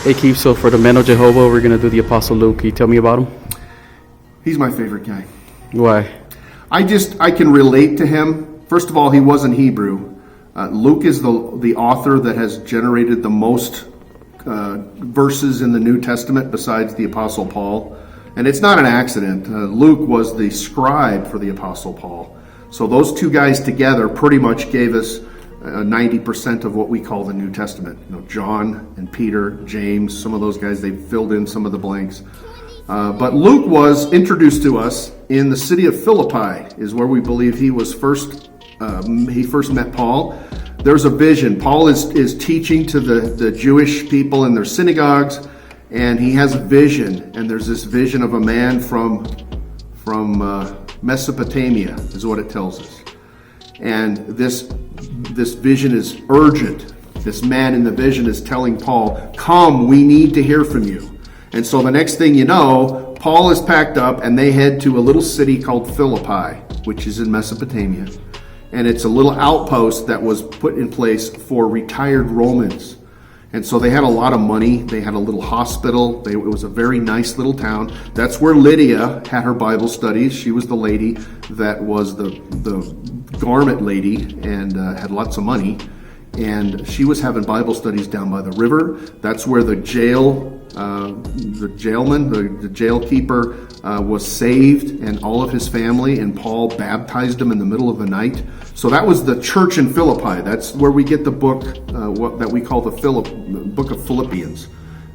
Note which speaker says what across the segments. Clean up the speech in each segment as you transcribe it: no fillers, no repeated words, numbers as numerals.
Speaker 1: Hey Keith, so for the Men of Jehovah, we're going to do the Apostle Luke. Can you tell me about him?
Speaker 2: He's my favorite guy.
Speaker 1: Why?
Speaker 2: I can relate to him. First of all, he wasn't Hebrew. Luke is the author that has generated the most verses in the New Testament besides the Apostle Paul. And it's not an accident. Luke was the scribe for the Apostle Paul. So those two guys together pretty much gave us 90% of what we call the New Testament. John and Peter, James, some of those guys, they filled in some of the blanks. But Luke was introduced to us in the city of Philippi, is where we believe he was first. He first met Paul. There's a vision. Paul is teaching to the Jewish people in their synagogues, and he has a vision. And there's this vision of a man from Mesopotamia, is what it tells us. And this vision is urgent. This man in the vision is telling Paul, "Come, we need to hear from you." And so the next thing you know, Paul is packed up and they head to a little city called Philippi, which is in Mesopotamia. And it's a little outpost that was put in place for retired Romans. And so they had a lot of money. They had a little hospital. It was a very nice little town. That's where Lydia had her Bible studies. She was the lady that was the garment lady and had lots of money. And she was having Bible studies down by the river. That's where the jailkeeper was saved, and all of his family, and Paul baptized him in the middle of the night. So that was the church in Philippi. That's where we get the book that we call the book of Philippians.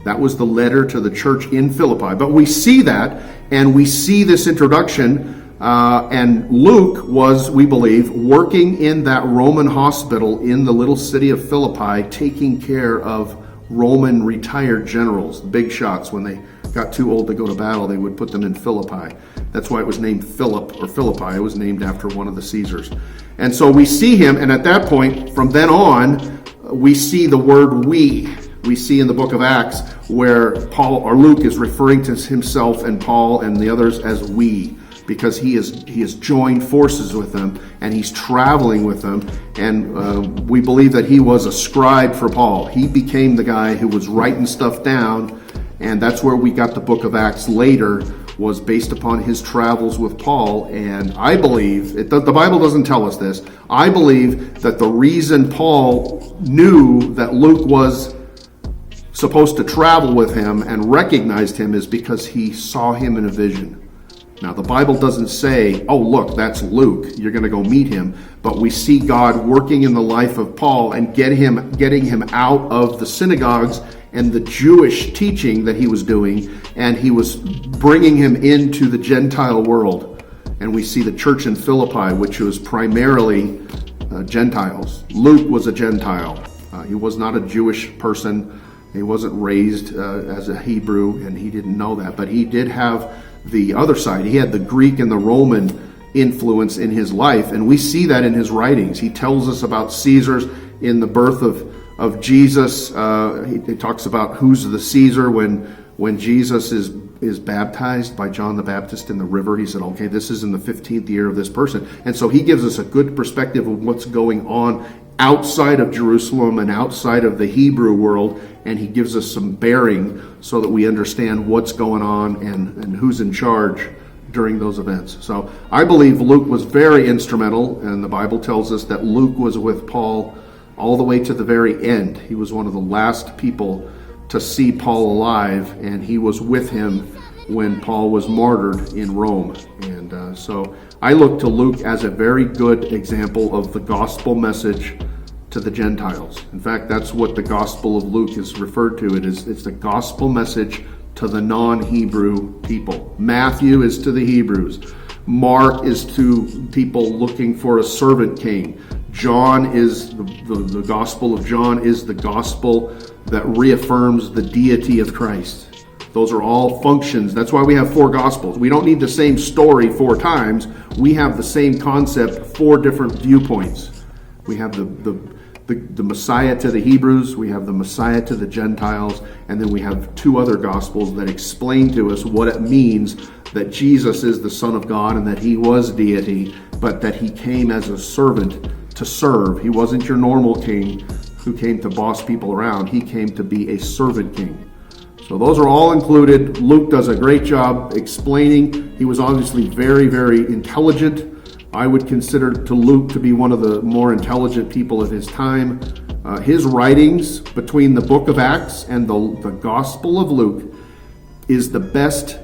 Speaker 2: That was the letter to the church in Philippi. But we see that, and we see this introduction, and Luke was, we believe, working in that Roman hospital in the little city of Philippi, taking care of Roman retired generals, the big shots. When they got too old to go to battle, they would put them in Philippi. That's why it was named Philip or Philippi. It was named after one of the Caesars. And so we see him, and at that point, from then on, we see the word we. We see in the book of Acts where Paul or Luke is referring to himself and Paul and the others as we, because he has joined forces with them and he's traveling with them. And we believe that he was a scribe for Paul. He became the guy who was writing stuff down, and that's where we got the book of Acts later, was based upon his travels with Paul. And I believe, the Bible doesn't tell us this, I believe that the reason Paul knew that Luke was supposed to travel with him and recognized him is because he saw him in a vision. Now, the Bible doesn't say, "Oh, look, that's Luke, you're going to go meet him." But we see God working in the life of Paul and getting him out of the synagogues and the Jewish teaching that he was doing, and he was bringing him into the Gentile world. And we see the church in Philippi, which was primarily Gentiles. Luke was a Gentile. He was not a Jewish person. He wasn't raised as a Hebrew, and he didn't know that. But he did have the other side. He had the Greek and the Roman influence in his life, and we see that in his writings. He tells us about Caesars in the birth of Jesus. He talks about who's the Caesar when Jesus is baptized by John the Baptist in the river. He said, okay, this is in the 15th year of this person. And so he gives us a good perspective of what's going on outside of Jerusalem and outside of the Hebrew world, and he gives us some bearing so that we understand what's going on and who's in charge during those events. So I believe Luke was very instrumental, and the Bible tells us that Luke was with Paul all the way to the very end. He was one of the last people to see Paul alive, and he was with him when Paul was martyred in Rome. And so I look to Luke as a very good example of the gospel message to the Gentiles. In fact, that's what the Gospel of Luke is referred to. It's the gospel message to the non-Hebrew people. Matthew is to the Hebrews. Mark is to people looking for a servant king. John is the Gospel of John is the gospel that reaffirms the deity of Christ. Those are all functions. That's why we have 4 Gospels. We don't need the same story 4 times. We have the same concept, 4 different viewpoints. We have the Messiah to the Hebrews, we have the Messiah to the Gentiles, and then we have 2 other Gospels that explain to us what it means that Jesus is the Son of God and that he was deity, but that he came as a servant to serve. He wasn't your normal king who came to boss people around. He came to be a servant king. So those are all included. Luke does a great job explaining. He was obviously very, very intelligent. I would consider to Luke to be one of the more intelligent people of his time. His writings between the book of Acts and the Gospel of Luke is the best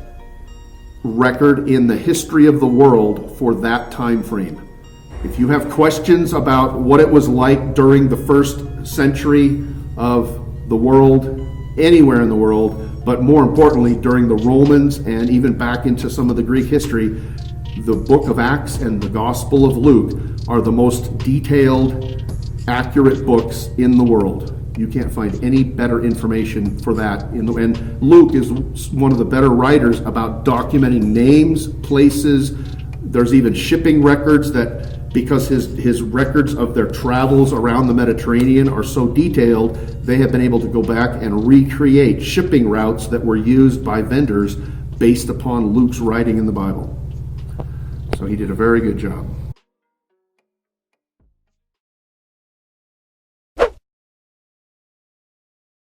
Speaker 2: record in the history of the world for that time frame. If you have questions about what it was like during the first century of the world, anywhere in the world, but more importantly during the Romans and even back into some of the Greek history, the book of Acts and the Gospel of Luke are the most detailed, accurate books in the world. You can't find any better information for that. And Luke is one of the better writers about documenting names, places. There's even shipping records that, because his records of their travels around the Mediterranean are so detailed, they have been able to go back and recreate shipping routes that were used by vendors based upon Luke's writing in the Bible. So he did a very good job.